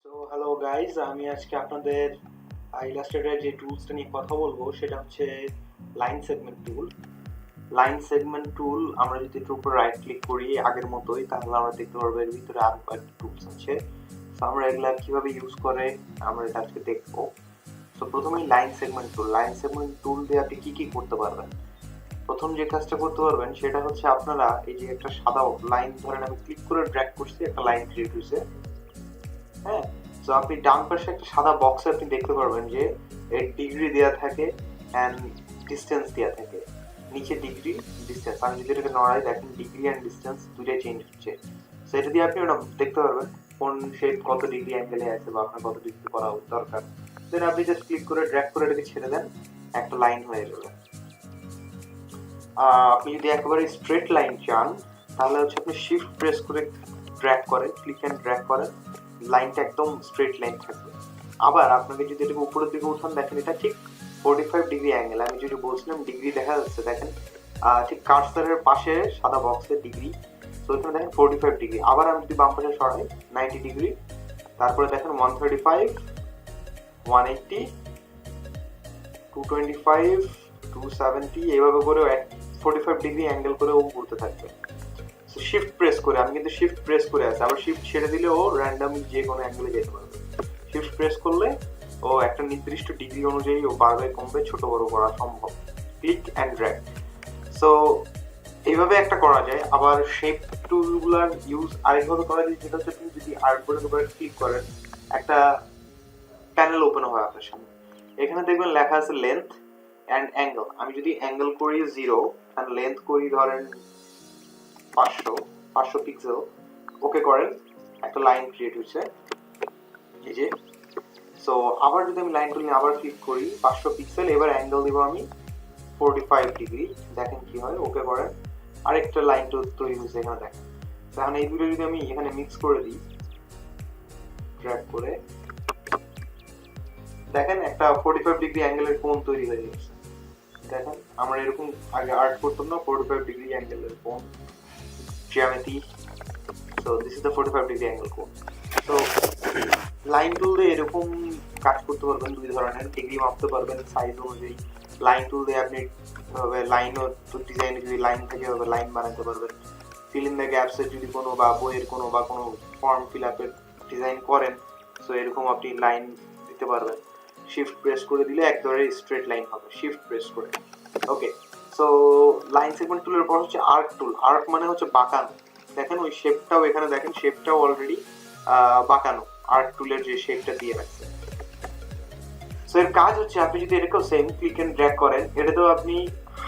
তো hello guys, আমি আজকে আপনাদের ইলাস্ট্রেটর যে টুলসটা নিয়ে কথা বলবো সেটা হচ্ছে লাইন সেগমেন্ট টুল। লাইন সেগমেন্ট টুল আমরা যদি এটার উপর রাইট ক্লিক করি আগের মতোই, তাহলে আমরা দেখতে পারবো এর ভিতরে আরো কয়েকটা টুলস আছে। তো আমরা এগুলা কিভাবে ইউজ করে আমরা এটা আজকে দেখবো। তো প্রথমেই লাইন সেগমেন্ট টুল। লাইন সেগমেন্ট টুল দিয়ে আপনি কি কি করতে পারবেন? প্রথম যে কাজটা করতে পারবেন সেটা হচ্ছে আপনারা এই যে একটা সাদা লাইন ধরেন আমি ক্লিক করে ড্র্যাগ করছি, একটা লাইন ক্রিয়েট হয়েছে। হ্যাঁ, তো আপনি ডান পাশে একটা সাদা বক্সে আপনি দেখতে পারবেন যে এর ডিগ্রি দেওয়া থাকে অ্যান্ড ডিস্টেন্স দেওয়া থাকে। নিচে ডিগ্রি, ডিস্টেন্স। আমি যদি এটাকে নড়াই, দেখেন ডিগ্রি অ্যান্ড ডিস্টেন্স দুইটাই চেঞ্জ হচ্ছে। সো এটা দিয়ে আপনি ওটা দেখতে পারবেন কোন শেপ কত ডিগ্রি অ্যাঙ্গেলে আছে বা আপনার কত ডিগ্রি করা দরকার। দেন আপনি জাস্ট ক্লিক করে ড্র্যাগ করে এটাকে ছেড়ে দেন, একটা লাইন হয়ে যাবে। আপনি যদি একেবারে স্ট্রেট লাইন চান তাহলে হচ্ছে আপনি শিফট প্রেস করে ড্র্যাগ করেন, ক্লিক অ্যান্ড ড্র্যাগ করেন, লাইনটা একদম স্ট্রেট লাইন থাকবে। আবার আপনাকে যদি এটাকে উপরের দিকে উঠান, দেখেন এটা ঠিক 45 ডিগ্রি অ্যাঙ্গেল। আমি যদি বলছিলাম ডিগ্রি দেখা যাচ্ছে, দেখেন ঠিক কার্সারের পাশে সাদা বক্সের ডিগ্রি। তো এখানে দেখেন 45 ডিগ্রি। আবার আমি যদি বাম পাশে সরাই 90 ডিগ্রি, তারপরে দেখেন 135, 180, 225, 270, এইভাবে করে 45 ডিগ্রি অ্যাঙ্গেল করে ও ঘুরতে থাকবে। শিফট প্রেস করে, আমি কিন্তু শিফট প্রেস করে আছে, আবার শিফট ছেড়ে দিলে ও র্যান্ডামলি যে কোনো অ্যাঙ্গেলে যেতে পারবে। শিফট প্রেস করলে ও একটা নির্দিষ্ট ডিগ্রি অনুযায়ী ও বাড়বে কমবে, ছোট বড় করা সম্ভব। Click and drag. সো এইভাবে একটা করা যায়। আবার শেপ টুলগুলার ইউজ আরেকভাবে করা যায়, যেটা হচ্ছে আপনি যদি আর্টবোর্ডের উপরে ক্লিক করেন একটা প্যানেল ওপেন হয় আপনার সামনে। এখানে দেখবেন লেখা আছে লেন্থ অ্যান্ড অ্যাঙ্গেল। আমি যদি অ্যাঙ্গেল করি 0 আর লেন্থ করি ধরেন 500 পিক্সেল, ওকে করেন, একটা লাইন ক্রিয়েট হয়েছে এই যে। সো আবার যদি আমি লাইন টুল আবার ক্লিক করি 500 পিক্সেল, এবার অ্যাঙ্গেল দিব আমি 45 ডিগ্রি, দেখেন কি হয়, ওকে করেন, আরেকটা লাইন টুল তৈরি হয়েছে এখানে দেখেন। এখন এই দুটো যদি আমি এখানে মিক্স করে দিই ড্র্যাগ করে, দেখেন একটা 45 ডিগ্রি অ্যাঙ্গেলের কোণ তৈরি হয়ে গেছে। দেখেন আমরা এরকম আগে আর্ট করতাম না, 45 ডিগ্রি অ্যাঙ্গেলের কোণ জ্যামিতি। So this is the 45 degree angle cone. So line tool দিয়ে এরকম কাজ করতে পারবেন, দুই ধরনের ডিগ্রি মাপতে পারবেন সাইজ অনুযায়ী। লাইন টুল দিয়ে আপনি এভাবে লাইনও ডিজাইনে যদি লাইন থাকে এভাবে লাইন বানাতে পারবেন। ফিল ইন দ্য গ্যাপস এর যদি কোনো বা বইয়ের কোনো বা কোনো ফর্ম ফিল আপের ডিজাইন করেন, সো এরকম আপনি লাইন দিতে পারবেন। শিফট প্রেস করে দিলে একেবারে স্ট্রেট লাইন হবে, শিফট প্রেস করে। ওকে, সো লাইন সেগমেন্ট টুলের পর হচ্ছে আর্ক টুল। আর্ক মানে হচ্ছে বাঁকানো। দেখেন ওই শেপটাও এখানে দেখেন, শেপটাও অলরেডি বাঁকানো আর্ক টুলের যে শেপটা দিয়ে রাখছে। সো এর কাজ হচ্ছে আপনি যদি এটাকেও সেম ক্লিক এন্ড ড্র্যাগ করেন, এটাতেও আপনি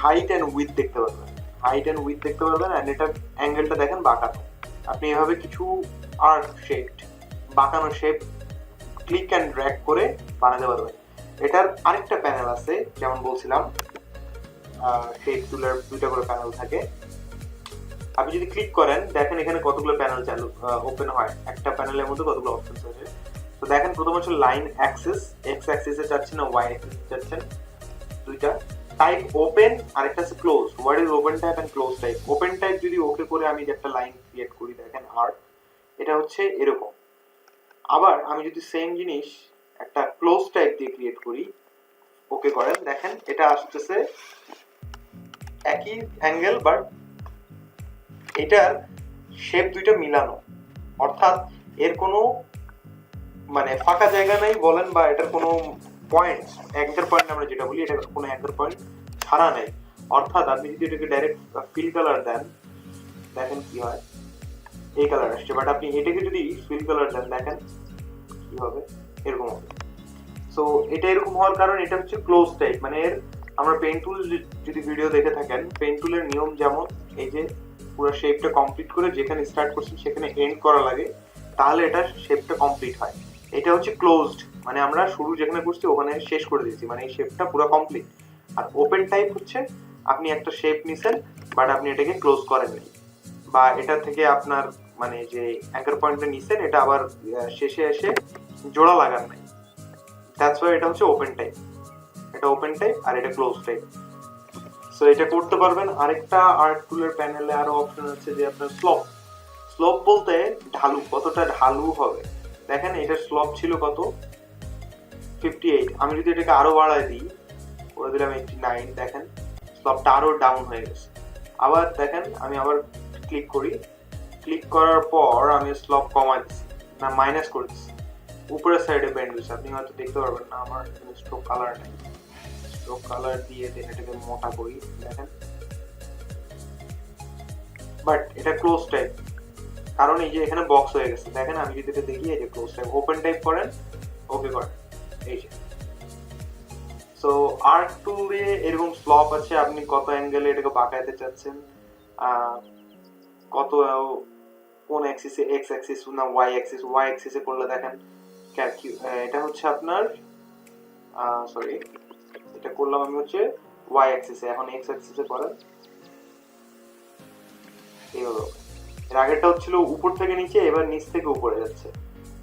হাইট এন্ড উইডথ দেখতে পারবেন, হাইট এন্ড উইডথ দেখতে পারবেন। এন্ড এটা অ্যাঙ্গেলটা দেখেন বাঁকানো। আপনি এভাবে কিছু আর্ক শেপ, বাঁকানো শেপ ক্লিক এন্ড ড্র্যাগ করে বানাতে পারবেন। এটার আরেকটা প্যানেল আছে, যেমন বলছিলাম শেপ টুলের দুইটা করে প্যানেল থাকে। আপনি যদি ক্লিক করেন দেখেন এখানে কতগুলো প্যানেল চালু ওপেন হয়, একটা প্যানেলের মধ্যে কতগুলো অপশনস আছে। তো দেখেন প্রথম হচ্ছে লাইন অ্যাক্সিস, এক্স অ্যাক্সিসে যাচ্ছেন না ওয়াই অ্যাক্সিসে যাচ্ছেন, দুইটা। টাইপ ওপেন, আরেকটা আছে close. What is open type and close type? Open type যদি ওকে করে আমি একটা লাইন ক্রিয়েট করি, দেখেন আর্ক, এটা হচ্ছে এরকম। আবার আমি যদি সেম জিনিস একটা ক্লোজ টাইপ দিয়ে ক্রিয়েট করি, ওকে করেন, দেখেন এটা আসতেছে একই অ্যাঙ্গেল বাট এটার শেপ দুইটা মিলানো, অর্থাৎ এর কোনো মানে ফাঁকা জায়গা নাই বলেন, বা এটার কোনো পয়েন্ট, অ্যাঙ্কার পয়েন্ট আমরা যেটা বলি, এটার কোনো অ্যাঙ্কার পয়েন্ট ছাড়া নাই। অর্থাৎ আপনি যদি এটাকে ডাইরেক্ট ফিল কালার দেন, দেখেন কি হয়, এই কালার আসছে। বাট আপনি এটাকে যদি ফিল কালার দেন, দেখেন কি হবে, এরকম হবে। সো এটা এরকম হওয়ার কারণ এটা হচ্ছে ক্লোজ টাইপ। মানে এর আমরা পেইন্ট টুল যদি ভিডিও দেখে থাকেন, পেইন্ট টুলের নিয়ম যেমন এই যে পুরো শেপটা কমপ্লিট করে যেখানে স্টার্ট করছি সেখানে এন্ড করা লাগে, তাহলে এটা শেপটা কমপ্লিট হয়। এটা হচ্ছে ক্লোজড, মানে আমরা শুরু যেখানে করছি ওখানে শেষ করে দিয়েছি, মানে এই শেপটা পুরো কমপ্লিট। আর ওপেন টাইপ হচ্ছে আপনি একটা শেপ নিছেন বাট আপনি এটাকে ক্লোজ করেননি, বা এটা থেকে আপনার মানে যে অ্যাঙ্কার পয়েন্টটা নিছেন এটা আবার শেষে এসে জোড়া লাগান নাই। দ্যাটস ওয়াই এটা হচ্ছে ওপেন টাইপ। এটা ওপেন টাইপ আর এটা ক্লোজ টাইপ। সো এটা করতে পারবেন। আরেকটা আর্ট টুলের প্যানেলে আরো অপশন আছে যে আপনার স্লোপ। স্লোপ বলতে ঢালু, কতটা ঢালু হবে। দেখেন এটার স্লপ ছিল কত 58, আমি যদি এটাকে আরো বাড়ায় দিই করে দিলাম 89, দেখেন স্লপটা আরো ডাউন হয়ে গেছে। আবার দেখেন আমি আবার ক্লিক করি, ক্লিক করার পর আমি স্লপ কমাই দিচ্ছি না মাইনাস করে দিচ্ছি, উপরের সাইডে বেন্ড হয়েছে, আপনি হয়তো দেখতে পারবেন না, আমার স্ট্রোক কালার নেই, স্ট্রোক কালার দিয়ে এটাকে মোটা করি, দেখেন বাট এটা ক্লোজ টাইপ, কারণ এই যে এখানে বক্স হয়ে গেছে, দেখেন আমি যদি এটা দেখি এই যে ক্লোজ টাইপ, ওপেন টাইপ করেন, ওকে করেন, এই যে। সো আর্ক টুল দিয়ে এরকম স্লপ আছে, আপনি কত অ্যাঙ্গেলে এটাকে বাঁকাইতে চাচ্ছেন, কত কোন অ্যাক্সিসে, এক্স অ্যাক্সিস না ওয়াই অ্যাক্সিস, ওয়াই অ্যাক্সিসে করলে দেখেন এটা হচ্ছে আপনার সরি এটা করলাম আমি হচ্ছে ওয়াই অ্যাক্সিসে, এখন এক্স অ্যাক্সিসে করেন এইভাবে। এর আগেরটা হচ্ছিল উপর থেকে নিচে, এবার নিচ থেকে উপরে যাচ্ছে।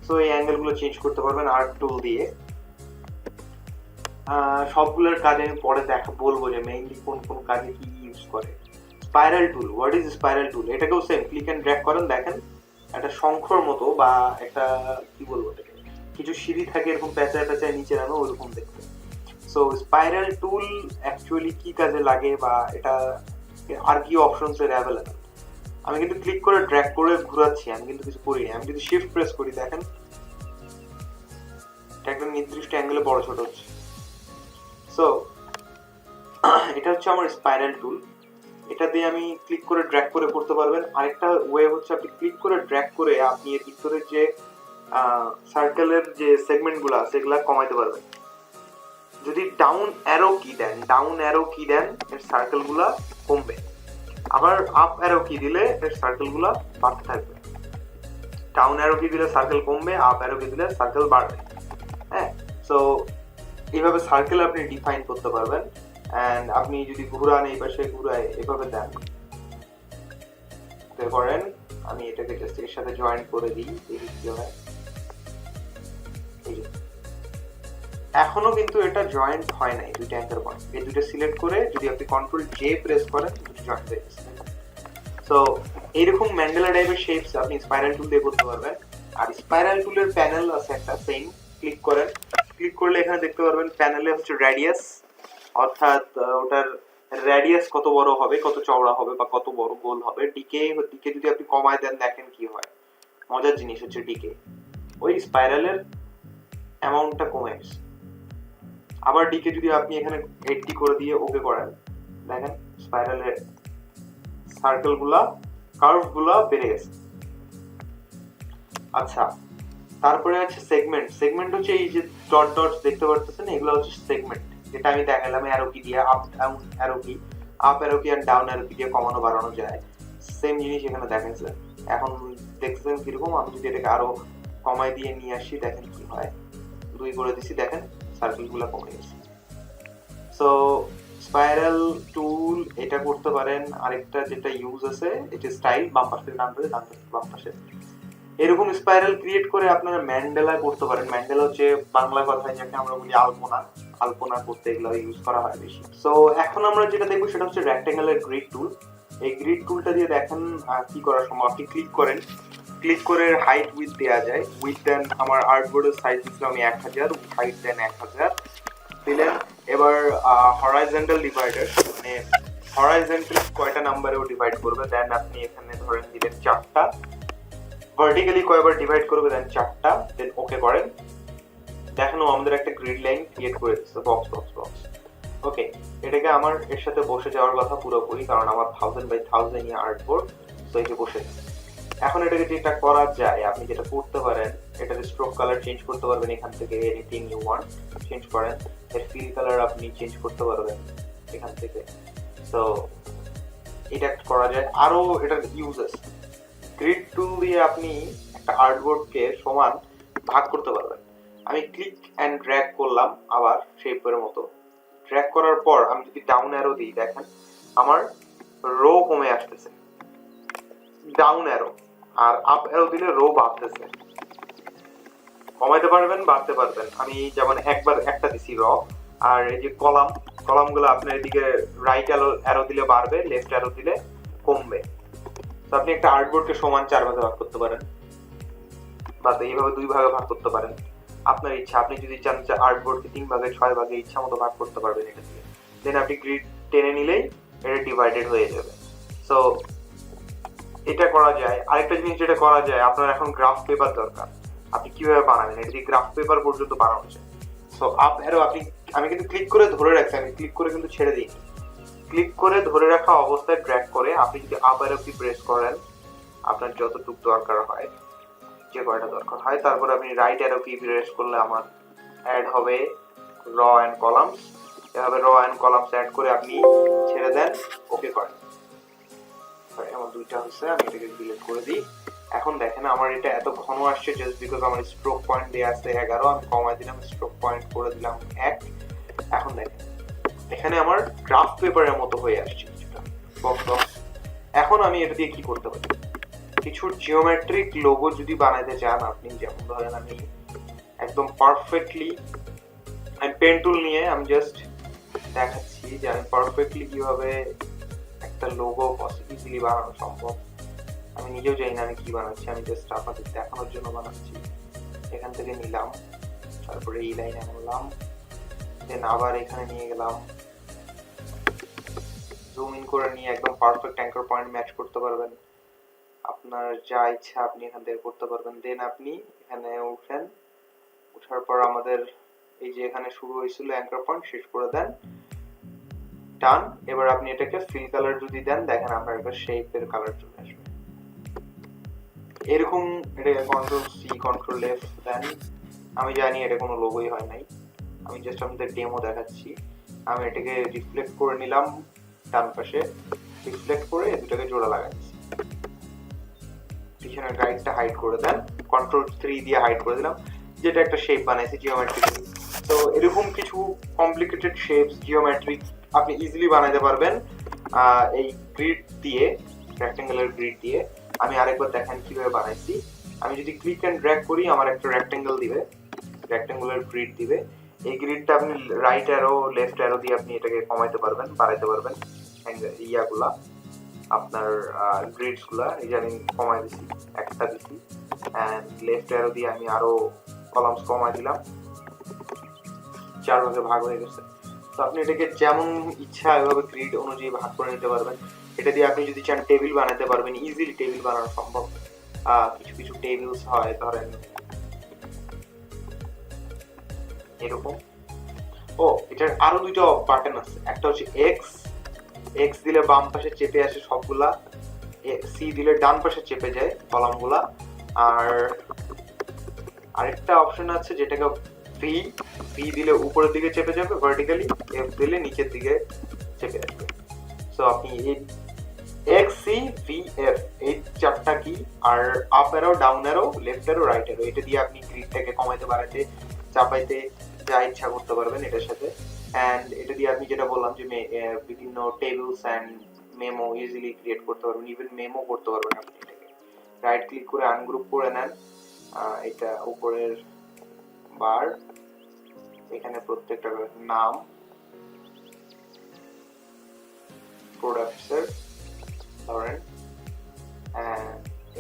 সো এই অ্যাঙ্গেল গুলো চেঞ্জ করতে পারবেন আর্ক টুল দিয়ে। সবগুলোর কাজে আমি পরে বলবো যে মেইনলি কোন কোন কাজে কি ইউজ করে। Spiral tool, what is spiral tool? এটাকেও সেম ক্লিক এন্ড ড্র্যাগ করেন, দেখেন একটা শঙ্খর মতো বা একটা কি বলবো এটাকে, কিছু সিঁড়ি থাকে এরকম পেঁচায় পেঁচায় নিচে নামে ওরকম দেখতে। সো স্পাইরাল টুল অ্যাকচুয়ালি কি কাজে লাগে বা এটা আর কি অপশনস এর অ্যাভেলেবল, আমি কিন্তু ক্লিক করে ড্র্যাগ করে ঘোরাচ্ছি, আমি কিন্তু কিছু করিনি। আমি যদি শিফট প্রেস করি দেখেন এটা একটা নির্দিষ্ট অ্যাঙ্গেলে বড় ছোট হচ্ছে। সো এটা হচ্ছে আমার স্পাইরাল টুল, এটা দিয়ে আমি ক্লিক করে ড্র্যাগ করে করতে পারবেন। আরেকটা ওয়ে হচ্ছে আপনি ক্লিক করে ড্র্যাগ করে আপনি এর ভিতরে যে সার্কেলের যে সেগমেন্ট গুলো আছে এগুলা কমাইতে পারবেন। যদি ডাউন অ্যারো কি দেন, ডাউন অ্যারো কি দেন এর সার্কেল গুলা কমবে, আবার আপ অ্যারো কি দিলে এর সার্কেল গুলা বাড়তে থাকবে। ডাউন অ্যারো কি দিলে সার্কেল কমবে, আপ অ্যারো কি দিলে সার্কেল বাড়বে। হ্যাঁ, সো এইভাবে সার্কেল আপনি ডিফাইন করতে পারবেন। এন্ড আপনি যদি ঘুরান এই পাশে ঘুরায় এভাবে দেন করেন, আমি এটাকে জাস্ট এর সাথে জয়েন করে দিই, দেখি কি হয়। এই যে এখনো কিন্তু এটা জয়েন্ট হয় নাই, দুইটা অ্যাঙ্কার পয়েন্ট, এই দুটো সিলেক্ট করে যদি আপনি কন্ট্রোল জে প্রেস করেন দুটো জয়েন্ট হয়ে গেছে। সো এইরকম ম্যান্ডেলা টাইপের শেপস আপনি স্পাইরাল টুল দিয়ে করতে পারবেন। আর স্পাইরাল টুলের প্যানেল আছে একটা, সেম ক্লিক করেন, ক্লিক করলে এখানে দেখতে পারবেন প্যানেলে হচ্ছে রেডিয়াস, অর্থাৎ ওটার রেডিয়াস কত বড় হবে, কত চওড়া হবে বা কত বড় গোল হবে। ডিকে ডিকে যদি আপনি কমায় দেন দেখেন কি হয়, মজার জিনিস হচ্ছে ডিকে, ওই স্পাইরালের অ্যামাউন্টটা কমে গেছে। আবার ডিকে যদি আপনি এখানে 80 করে দিয়ে ওকে করেন, দেখেন স্পাইরালের সার্কেল গুলা, কার্ভ গুলা বেড়ে গেছে। আচ্ছা, তারপরে আছে সেগমেন্ট। সেগমেন্ট হচ্ছে এই যে ডট ডট দেখতে পাচ্ছেন, এগুলো হচ্ছে সেগমেন্ট, যেটা আমি দেখালাম অ্যারো কি দিয়ে, up down arrow key, up arrow key আর ডাউন অ্যারো কি দিয়ে কমানো বাড়ানো যায়। সেম জিনিস এখানে দেখাচ্ছে। এখন দেখছেন কিরকম, আমি যদি এটাকে আরো কমাই দিয়ে নিয়ে আসি দেখেন কি হয়, 2 করে দিছি, দেখেন সার্কেল গুলা কমে গেছে। সো স্পাইরাল টুল এটা করতে পারেন। আরেকটা যেটা ইউজ আছে এটা স্টাইল, বাম পাশ থেকে ডান পাশে, ডান পাশ থেকে বাম পাশে, এরকম স্পাইরাল ক্রিয়েট করে আপনারা ম্যান্ডেলা করতে পারেন। ম্যান্ডেলা হচ্ছে বাংলা কথায় যাকে আমরা বলি আলপনা, আলপনা করতে এগুলো ইউজ করা হয় বেশি। সো এখন আমরা যেটা দেখবো সেটা হচ্ছে রেক্টেঙ্গেলের গ্রিড টুল। এই গ্রিড টুলটা দিয়ে দেখেন কি করা সম্ভব। আপনি ক্লিক করেন, ক্লিক করে হাইট উইথ দেওয়া যায়। উইথ দেন আমার আর্টবোর্ডের সাইজ দিচ্ছিলাম আমি 1000, হাইট দেন 1000 দিলেন। এবার হরাইজন্টাল ডিভাইডার, মানে হরাইজন্টাল কয়টা নাম্বারেও ডিভাইড করবে, দেন আপনি এখানে ধরেন দিলেন 4টা, ভার্টিক্যালি কয়বার ডিভাইড করবে দেন 4টা, দেন ওকে করেন। দেখেন আমাদের একটা গ্রিড লাইন ক্রিয়েট করে দিচ্ছে, বক্স বক্স বক্স। ওকে, এটাকে আমার এর সাথে বসে যাওয়ার কথা পুরোপুরি, কারণ আমার 1000 বাই 1000 ইয়া আর্টবোর্ড, তো এই যে বসে গেছে। এখন এটাকে যেটা করা যায়, আপনি যেটা করতে পারেন, এটার স্ট্রোক কালার চেঞ্জ করতে পারবেন এখান থেকে, এনিথিং ইউ ওয়ান্ট চেঞ্জ করেন। এর ফিল কালার আপনি চেঞ্জ করতে পারবেন এখান থেকে। সো এটা করা যায়। আরো এটার ইউজ আছে, গ্রিড টুল দিয়ে আপনি একটা আর্টবোর্ডকে সমান ভাগ করতে পারবেন। আমি ক্লিক এন্ড ড্র্যাগ করলাম আবার শেপের মতো, ড্র্যাগ করার পর আমি যদি ডাউন অ্যারো দিই দেখেন আমার রো কমে আসতেছে, ডাউন অ্যারো, আর আপ অ্যারো দিলে রো বাড়তেছে। কমাইতে পারবেন, বাড়তে পারবেন। আমি যেমন একবার একটা দিছি র, আর এই যে কলামগুলো আপনার এদিকে রাইট অ্যারো দিলে বাড়বে, লেফট অ্যারো দিলে কমবে। তো আপনি একটা আর্টবোর্ডকে সমান 4 ভাগে ভাগ করতে পারেন। বা এইভাবে 2 ভাগে ভাগ করতে পারেন, আপনার ইচ্ছা। আপনি যদি চান যে আর্টবোর্ডকে 3 ভাগে 6 ভাগে ইচ্ছা মতো ভাগ করতে পারবেন এটা দিয়ে। দেন আপনি গ্রিড টেনে নিলেই এটা ডিভাইডেড হয়ে যাবে। সো এটা করা যায়। আরেকটা জিনিস যেটা করা যায়, আপনার এখন গ্রাফ পেপার দরকার, আপনি কিভাবে বানাবেন এটা দিয়ে গ্রাফ পেপার পর্যন্ত বানানো যায়। সো আপ অ্যারো আমি কিন্তু ক্লিক করে ধরে রাখছি, আমি ক্লিক করে কিন্তু ছেড়ে দিই। ক্লিক করে ধরে রাখা অবস্থায় ড্র্যাগ করে আপনি যদি আপ অ্যারো কি প্রেস করেন, আপনার যতটুকু দরকার হয়, যে কয়টা দরকার হয়, তারপর আপনি রাইট অ্যারো কি প্রেস করলে আমার অ্যাড হবে র এন্ড কলামস। এভাবে র এন্ড কলামস অ্যাড করে আপনি ছেড়ে দেন, ওকে করেন। আমার দুইটা হচ্ছে, আমি এটাকে ডিলিট করে দিই। এখন দেখেন আমার এটা এত ঘন আসছে জাস্ট বিকজ আমার স্ট্রোক পয়েন্ট দেয়া আছে 11, আমি কমায় দিলাম, স্ট্রোক পয়েন্ট করে দিলাম 1। এখন দেখেন এখানে আমার গ্রাফ পেপারের মতো হয়ে আসছে কিছুটা বক্স। এখন আমি এটা দিয়ে কি করতে পারি, কিছু জিওমেট্রিক লোগো যদি বানাইতে চান আপনি, যেমন ধরেন আমি একদম পারফেক্টলি আমি পেন টুল নিয়ে আমি জাস্ট দেখাচ্ছি যে আমি পারফেক্টলি কিভাবে একটা লোগো পসিবলি বানানো সম্ভব। আমি নিজেও জানি না আমি কি বানাচ্ছি, আমি জাস্ট আপনাদের দেখানোর জন্য বানাচ্ছি। এখান থেকে নিলাম, তারপরে এই লাইনে আনলাম, দেন আবার এখানে নিয়ে গেলাম, জুম ইন করে নিয়ে একদম পারফেক্ট অ্যাঙ্কর পয়েন্ট ম্যাচ করতে পারবেন। আপনার যা ইচ্ছা আপনি এখান থেকে করতে পারবেন। দেন আপনি এখানে উঠেন, ওঠার পর আমাদের এই যে এখানে শুরু হয়েছিল অ্যাঙ্কর পয়েন্ট, শেষ করে দেন, ডান। এবার আপনি এটাকে ফিল কালার যদি দেন, দেখেন আপনার একটা শেপের কালার চলে আসবে এরকম। এটা কন্ট্রোল সি কন্ট্রোল এফ দেন। আমি জানি এটা কোনো লোগোই হয় নাই, আমি জাস্ট আপনাদের ডেমো দেখাচ্ছি। আমি এটাকে রিফ্লেক্ট করে নিলাম, ডান পাশে রিফ্লেক্ট করে দুটাকে জোড়া লাগাচ্ছি। পিছনের গাইডটা হাইড করে দেন, কন্ট্রোল 3 দিয়ে হাইড করে দিলাম, যেটা একটা শেপ বানাইছি জিওমেট্রিক্যালি। তো এরকম কিছু কমপ্লিকেটেড শেপস জিওমেট্রিক আপনি ইজিলি বানাইতে পারবেন এই গ্রিড দিয়ে, রেক্ট্যাঙ্গুলার গ্রিড দিয়ে। আমি আরেকবার দেখেন কিভাবে বানাইছি। আমি যদি ক্লিক এন্ড ড্র্যাগ করি আমার একটা রেক্ট্যাঙ্গেল দিবে, রেক্ট্যাঙ্গুলার গ্রিড দিবে। এই গ্রিডটা আপনি রাইট অ্যারো লেফট অ্যারো দিয়ে আপনি এটাকে কমাইতে পারবেন, বাড়াইতে পারবেন। ইয়াগুলা আপনার গ্রিডস গুলা, এই যে আমি কমাই দিছি, একটা দিছি, এন্ড লেফট অ্যারো দিয়ে আমি আরো কলামস কমাই দিলাম, 4 ভাগে ভাগ হয়ে গেছে। তো আপনি এটাকে যেমন ইচ্ছা এভাবে গ্রিড অনুযায়ী ভাগ করে নিতে পারবেন। এটা দিয়ে আপনি যদি চান টেবিল বানাতে পারবেন, ইজিলি টেবিল বানানো সম্ভব। কিছু কিছু টেবিলস হয় ধরেন এরকম। ও এটার আরো দুইটা বাটন আছে, একটা হচ্ছে এক্স, এক্স দিলে বাম পাশে চেপে আসে সবগুলা, সি দিলে ডান পাশে চেপে যায় কলামগুলা, আর আরেকটা অপশন আছে যেটাকে ভি, ভি দিলে উপরের দিকে চেপে যাবে ভার্টিক্যালি, এফ দিলে নিচের দিকে চেপে আসবে। সো আপনি এই এক্স সি ভি এফ এই চারটা কি, আর up arrow down arrow left arrow right arrow, এটা দিয়ে আপনি গ্রিডটাকে কমাইতে বাড়াইতে চাপাইতে যা ইচ্ছা করতে পারবেন এটার সাথে। এন্ড এটা দিয়ে আপনি যেটা বললাম যে বিভিন্ন tables and memo easily create করতে পারবেন, ইভেন মেমো করতে পারবেন আপনি এটাকে। রাইট ক্লিক করে আনগ্রুপ করে নেন, এটা উপরের বার, এখানে প্রত্যেকটা নাম, প্রোডাক্টসের ধরেন,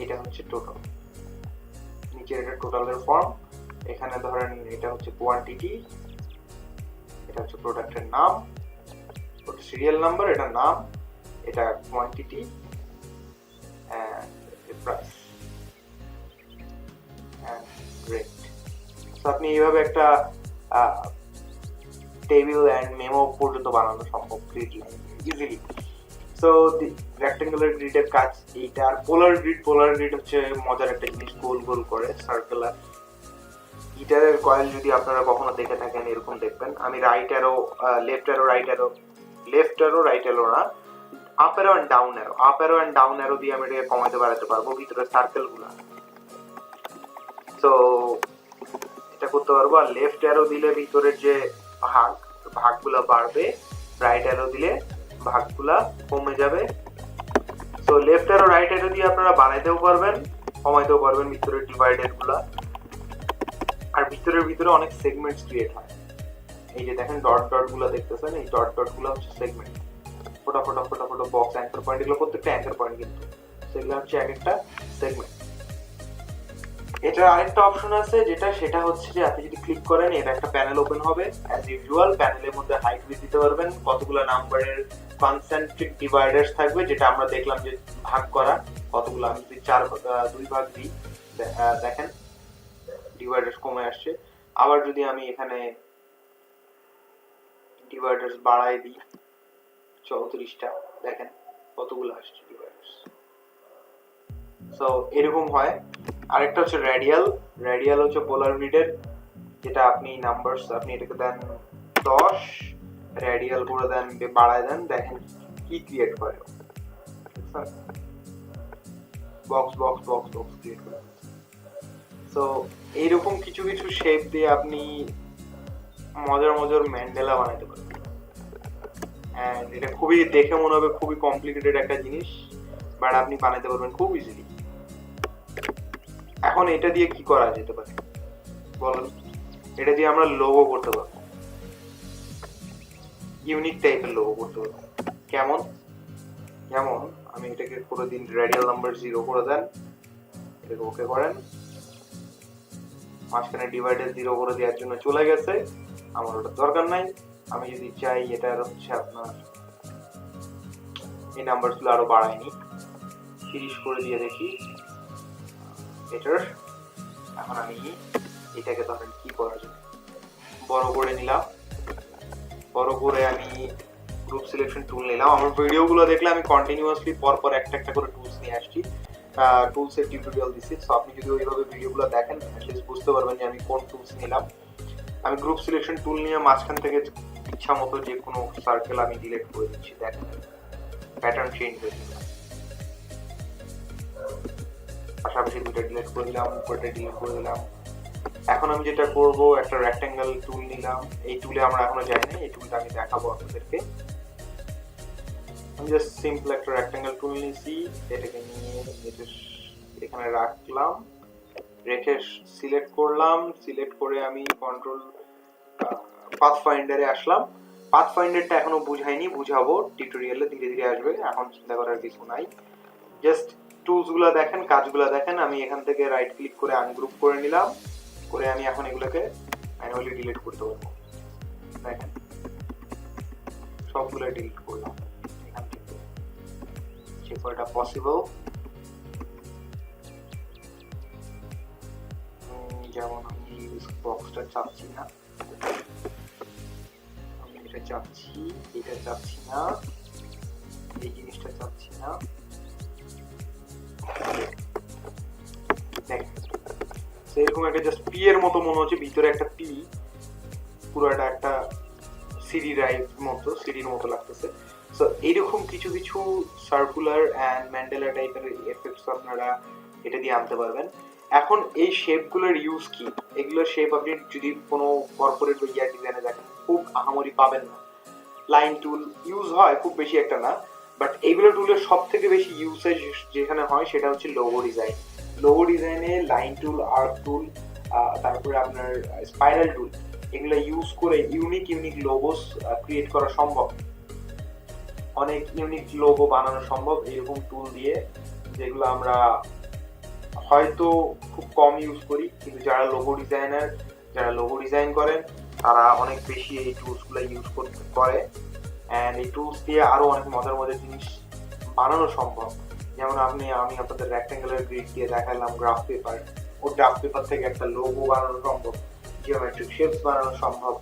এটা হচ্ছে টোটাল, নিচে এটা টোটালের ফর্ম, এখানে ধরেন এটা হচ্ছে কোয়ান্টিটি, এটা হচ্ছে প্রোডাক্টের নাম, সিরিয়াল নাম্বার, এটা নাম, এটা quantity and price and rate. So আপনি এইভাবে একটা টেবিল এন্ড মেমো পর্যন্ত বানানো সম্ভব grid line easily. So rectangular গ্রিডের কাজ এইটা। আর পোলার গ্রিড হচ্ছে মজার একটা জিনিস, গোল গোল করে সার্কুলার। গিটারের কয়েল যদি আপনারা কখনো দেখে থাকেন এরকম দেখবেন। আমি right arrow left arrow right arrow, left arrow right arrow না, up arrow and down arrow, up arrow and down arrow দিয়ে আমি এটাকে কমাইতে বাড়াতে পারবো ভিতরে সার্কেল গুলা। তো এটা করতে পারবো। আর লেফট অ্যারো দিলে ভিতরের যে ভাগগুলা বাড়বে, রাইট অ্যারো দিলে ভাগগুলা কমে যাবে। So left arrow right arrow দিয়ে আপনারা বানাইতেও পারবেন, কমাইতেও পারবেন ভিতরের ডিভাইডেড গুলা। আর ভিতরে অনেক সেগমেন্টস ক্রিয়েট হয়, এই যে দেখেন ডট ডট গুলা দেখতেছেন, এই ডট ডট গুলা হচ্ছে সেগমেন্ট, ফোটা ফোটা ফোটা ফোটা বক্স, অ্যাঙ্কর পয়েন্ট, এগুলো প্রত্যেকটা অ্যাঙ্কর পয়েন্ট, কিন্তু সেগুলো হচ্ছে এক একটা সেগমেন্ট। এটার আরেকটা অপশন আছে সেটা হচ্ছে যে আপনি যদি ক্লিক করেন এটা একটা প্যানেল ওপেন হবে। অ্যাজ ইউজুয়াল প্যানেলের মধ্যে হাইট উইডথ দিতে পারবেন, কতগুলো নাম্বারের কনসেন্ট্রিক ডিভাইডার্স থাকবে, যেটা আমরা দেখলাম যে ভাগ করা কতগুলো। আমি যদি দুই ভাগ দিই, দেখেন ডিভাইডার্স কমে আসছে। আবার যদি আমি এখানে ডিভাইডার্স বাড়াই দিই 34টা, দেখেন কতগুলো আসছে ডিভাইডার্স। সো এরকম হয়। আরেকটা হচ্ছে রেডিয়াল হচ্ছে পোলার গ্রিডের, যেটা আপনি নাম্বারস আপনি এটাকে দেন 10, রেডিয়াল করে দেন, বাড়ায় দেন, দেখেন কি ক্রিয়েট করে, box box box box create করে। সো এইরকম কিছু কিছু শেপ দিয়ে আপনি মজার মজার ম্যান্ডেলা বানাতে পারেন। এন্ড এটা খুবই দেখে মনে হবে খুবই কমপ্লিকেটেড একটা জিনিস, বাট আপনি বানাতে পারবেন খুব ইজিলি। এখন এটা দিয়ে কি করা যেতে পারে বলুন? এটা দিয়ে আমরা লোগো করতে পারবো, ইউনিক টাইপের লোগো করতে পারবো। কেমন? যেমন আমি এটাকে করে দিন রেডিয়াল নাম্বার 0 করে দেন, এটাকে ওকে করেন, মাঝখানে ডিভাইডার 0 করে দেওয়ার জন্য চলে গেছে, আমার ওটা দরকার নাই। আমি যদি চাই এটা হচ্ছে আপনার এই নাম্বারগুলো আরো বাড়াইনি, 30 করে দিয়ে দেখি বেটার। এখন আমি এটাকে ধরেন কি করার জন্য বড় করে নিলাম, বড় করে আমি গ্রুপ সিলেকশন টুল নিলাম। আমার ভিডিওগুলো দেখলে আমি কন্টিনিউয়াসলি পরপর একটা একটা করে টুলস নিয়ে আসছি, টুলসের টিউটোরিয়াল দিচ্ছি। সো আপনি যদি ওইভাবে ভিডিওগুলো দেখেন অ্যাটলিস্ট বুঝতে পারবেন যে আমি কোন টুলস নিলাম। আমি গ্রুপ সিলেকশন টুল নিয়ে মাঝখান থেকে ইচ্ছা মতো যে কোনো সার্কেল আমি ডিলিট করে দিচ্ছি, দেখেন প্যাটার্ন চেঞ্জ হয়ে গেল। পাশাপাশি দুটো ডিলিট করে দিলাম, উপরটা ডিলিট করে দিলাম। এখন আমি যেটা করব, একটা রেক্ট্যাঙ্গেল টুল নিলাম। এই টুলে আমরা এখনো যাই না, এই টুলটা আমি দেখাবো আপনাদেরকে। আমি জাস্ট সিম্পল একটা রেক্ট্যাঙ্গেল টুল নিয়েছি, এটাকে নিয়ে এখানে রাখলাম, রেখে সিলেক্ট করলাম। সিলেক্ট করে আমি কন্ট্রোল পাথফাইন্ডারে আসলাম। পাথফাইন্ডারটা এখনো বুঝাইনি, বুঝাবো টিউটোরিয়ালে, ধীরে ধীরে আসবে, এখন চিন্তা করার কিছু নাই। জাস্ট টুলস গুলা দেখেন, কাজগুলা দেখেন। আমি এখান থেকে রাইট ক্লিক করে আনগ্রুপ করে নিলাম, করে আমি এখন এগুলোকে ম্যানুয়ালি ডিলিট করতে পারবো। দেখেন সবগুলো ডিলিট করলাম এখান থেকে, যে কয়টা পসিবল। যেমন আমি বক্সটা চাচ্ছি না, আমি এটা চাচ্ছি, এটা চাচ্ছি না, এই জিনিসটা চাচ্ছি না। এরকম একটা জাস্ট পি এর মতো মনে হচ্ছে, ভিতরে একটা পি, পুরোটা একটা সিডি ড্রাইভ মতো, সিডির মতো লাগতেছে। সো এইরকম কিছু কিছু সার্কুলার এন্ড ম্যান্ডেলা টাইপের এফেক্টস আপনারা এটা দিয়ে আনতে পারবেন। এখন এই শেপগুলোর ইউজ কি? এগুলোর শেপ আপনি যদি কোনো কর্পোরেট বা ইয়ার ডিজাইনে দেখেন খুব আহামরি পাবেন না। লাইন টুল ইউজ হয় খুব বেশি একটা না, বাট এইগুলো টুলের সব থেকে বেশি ইউসেজ যেখানে হয় সেটা হচ্ছে লোগো ডিজাইন। লোগো ডিজাইনে লাইন টুল, আর্ক টুল, তারপরে আপনার স্পাইরাল টুল, এগুলো ইউজ করে ইউনিক ইউনিক লোগোস ক্রিয়েট করা সম্ভব। অনেক ইউনিক লোগো বানানো সম্ভব এরকম টুল দিয়ে, যেগুলো আমরা হয়তো খুব কম ইউজ করি, কিন্তু যারা লোগো ডিজাইনার, যারা লোগো ডিজাইন করেন তারা অনেক বেশি এই টুলসগুলো ইউজ করে। এন্ড এই টুলস দিয়ে আরো অনেক মজার মজার জিনিস বানানো সম্ভব। যেমন আমি আপনাদের রেক্ট্যাঙ্গুলার গ্রিড দিয়ে দেখালাম গ্রাফ পেপার, ও গ্রাফ পেপার থেকে একটা লোগো বানানো সম্ভব, জিওমেট্রিক শেপস বানানো সম্ভব।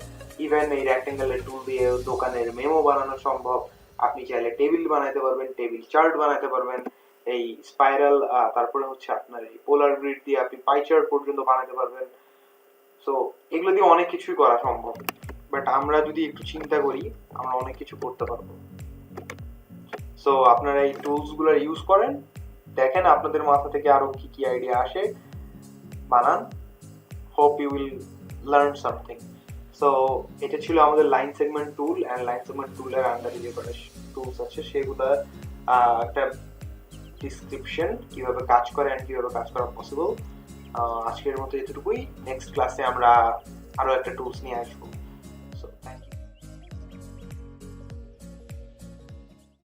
ইভেন এই রেক্ট্যাঙ্গুলার টুল দিয়ে দোকানের মেমো বানানো সম্ভব। আপনি চাইলে টেবিল বানাতে পারবেন, টেবিল চার্ট বানাতে পারবেন। এই স্পাইরাল, তারপরে হচ্ছে আপনার এই পোলার গ্রিড দিয়ে আপনি পাই চার্ট পর্যন্ত বানাতে পারবেন। সো এগুলো দিয়ে অনেক কিছুই করা সম্ভব, বাট আমরা যদি একটু চিন্তা করি আমরা অনেক কিছু করতে পারবো। সো আপনারা এই টুলস গুলো ইউজ করেন, দেখেন আপনাদের মাথা থেকে আরো কি কি আইডিয়া আসে, বানান। Hope you will learn something. So এটা ছিল আমাদের line segment tool, and line segment টুলের আন্ডারে যে কটা টুলস আছে সেগুলো একটা ডিসক্রিপশন, কিভাবে কাজ করে এন্ড কিভাবে কাজ করা পসিবল। আজকের মতো এতটুকুই। নেক্সট ক্লাসে আমরা আরো একটা টুলস নিয়ে আসবো।